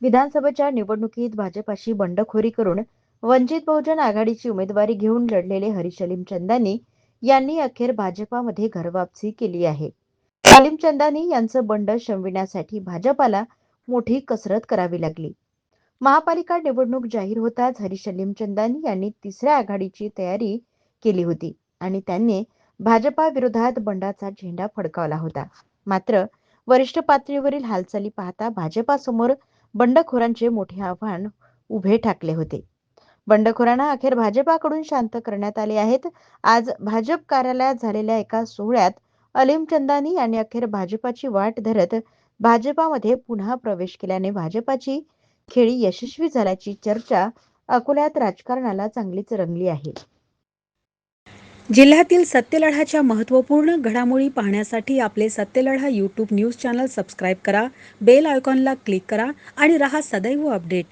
विधानसभेच्या निवडणुकीत भाजपाशी बंडखोरी करून वंचित बहुजन आघाडीची उमेदवारी घेऊन लढलेले हरिचंदानी यांनी अखेर भाजपामध्ये घरवापसी केली आहे. हरिचंदानी यांचं बंड शमविण्यासाठी भाजपाला मोठी कसरत करावी लागली. महापालिका निवडणूक जाहीर होताच हरिचंदानी यांनी तिसऱ्या आघाडीची तयारी केली होती आणि त्यांनी भाजपा विरोधात बंडाचा झेंडा फडकावला होता. मात्र वरिष्ठ पातळीवरील हालचाली पाहता भाजपासमोर बंडखोरांचे मोठे आव्हान उभे ठाकले होते. बंडखोरांना अखेर भाजपाकडून शांत करण्यात आले आहेत. आज भाजप कार्यालयात झालेल्या एका सोहळ्यात अलीमचंदानी यांनी अखेर भाजपाची वाट धरत भाजपामध्ये पुन्हा प्रवेश केल्याने भाजपाची खेळी यशस्वी झाल्याची चर्चा अकोल्यात राजकारणाला चांगलीच रंगली आहे. जिल्ह्यातील सत्यलढाच्या महत्त्वपूर्ण घडामोडी पाहण्यासाठी आपले Satyaladha YouTube news channel subscribe करा, बेल आयकॉनला क्लिक करा आणि रहा सदैव अपडेट.